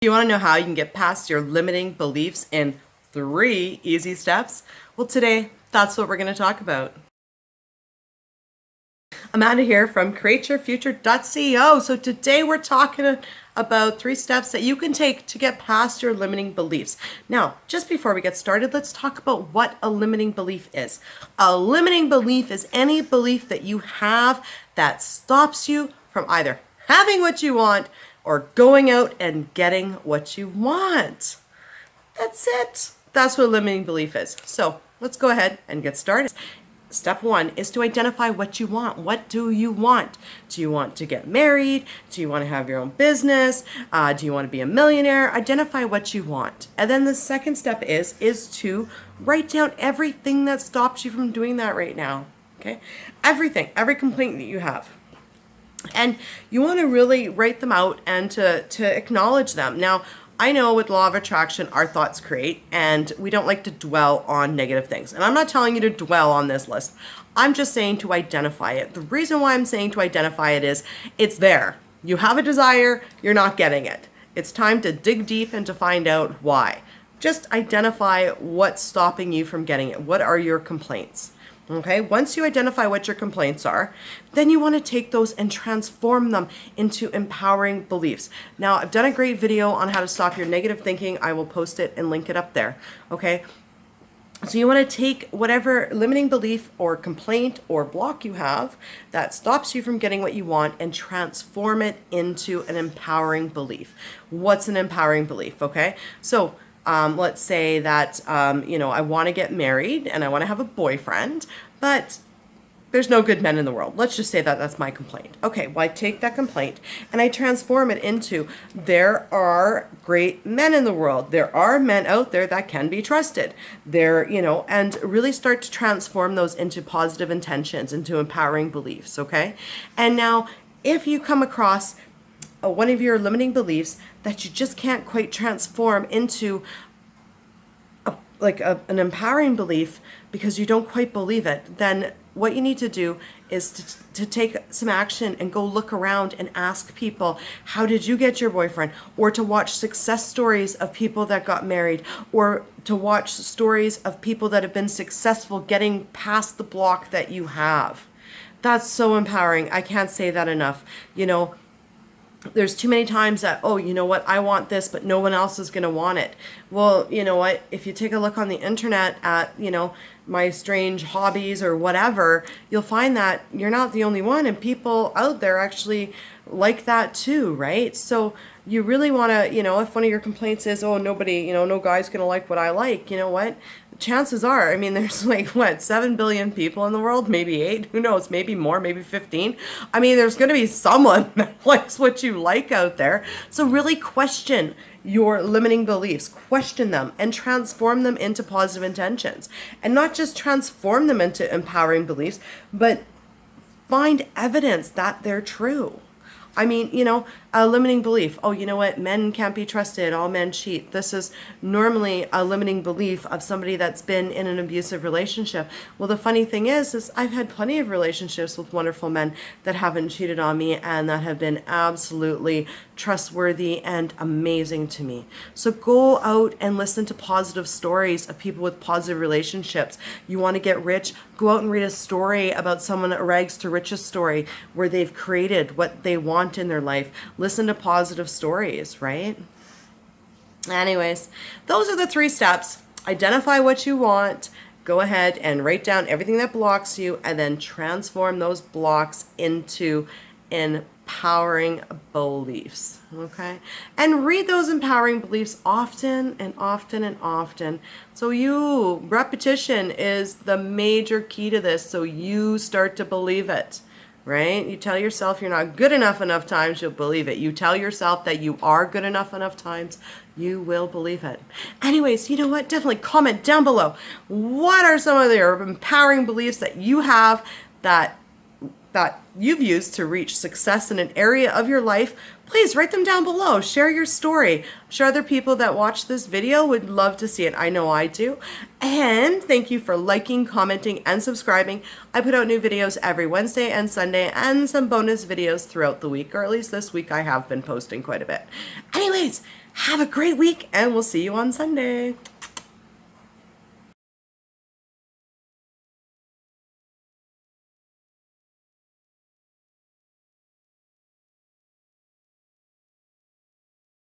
You want to know how you can get past your limiting beliefs in 3 easy steps? Well, today, that's what we're going to talk about. Amanda here from createyourfuture.co. So today we're talking about 3 steps that you can take to get past your limiting beliefs. Now, just before we get started, let's talk about what a limiting belief is. A limiting belief is any belief that you have that stops you from either having what you want or going out and getting what you want. That's it. That's what a limiting belief is. So let's go ahead and get started. Step 1 is to identify what you want. What do you want? Do you want to get married? Do you want to have your own business? Do you want to be a millionaire? Identify what you want. And then the second step is to write down everything that stops you from doing that right now. Okay? Everything, every complaint that you have. And you want to really write them out and to acknowledge them. Now, I know with law of attraction, our thoughts create, and we don't like to dwell on negative things. And I'm not telling you to dwell on this list. I'm just saying to identify it. The reason why I'm saying to identify it is it's there. You have a desire, you're not getting it. It's time to dig deep and to find out why. Just identify what's stopping you from getting it. What are your complaints? Okay, once you identify what your complaints are, then you want to take those and transform them into empowering beliefs. Now, I've done a great video on how to stop your negative thinking. I will post it and link it up there. Okay, so you want to take whatever limiting belief or complaint or block you have that stops you from getting what you want and transform it into an empowering belief. What's an empowering belief? Okay, so let's say that, I want to get married and I want to have a boyfriend, but there's no good men in the world. Let's just say that that's my complaint. Okay, well, I take that complaint and I transform it into there are great men in the world. There are men out there that can be trusted. And really start to transform those into positive intentions, into empowering beliefs, okay? And now, if you come across one of your limiting beliefs that you just can't quite transform into an empowering belief because you don't quite believe it, then what you need to do is to take some action and go look around and ask people, how did you get your boyfriend? Or to watch success stories of people that got married, or to watch stories of people that have been successful getting past the block that you have. That's so empowering. I can't say that enough. There's too many times that, I want this, but no one else is going to want it. Well, you know what? If you take a look on the internet at, my strange hobbies or whatever, you'll find that you're not the only one, and people out there actually like that too, right? So you really want to, if one of your complaints is, nobody, no guy's going to like what I like, you know what? Chances are, there's 7 billion people in the world, maybe 8, who knows, maybe more, maybe 15. There's going to be someone that likes what you like out there. So really question your limiting beliefs, question them, and transform them into positive intentions. And not just transform them into empowering beliefs, but find evidence that they're true. A limiting belief. Men can't be trusted. All men cheat. This is normally a limiting belief of somebody that's been in an abusive relationship. Well, the funny thing is I've had plenty of relationships with wonderful men that haven't cheated on me and that have been absolutely trustworthy and amazing to me. So go out and listen to positive stories of people with positive relationships. You want to get rich? Go out and read a story about someone, a rags to riches story, where they've created what they want in their life. Listen to positive stories, right? Anyways, those are the 3 steps. Identify what you want. Go ahead and write down everything that blocks you, and then transform those blocks into empowering beliefs, okay? And read those empowering beliefs often and often and often. So repetition is the major key to this, so you start to believe it. Right? You tell yourself you're not good enough times, you'll believe it. You tell yourself that you are good enough times, you will believe it. Anyways, you know what? Definitely comment down below. What are some of your empowering beliefs that you have that you've used to reach success in an area of your life? Please write them down below. Share your story. I'm sure other people that watch this video would love to see it. I know I do. And thank you for liking, commenting, and subscribing. I put out new videos every Wednesday and Sunday, and some bonus videos throughout the week, or at least this week I have been posting quite a bit. Anyways, Have a great week, and we'll see you on Sunday.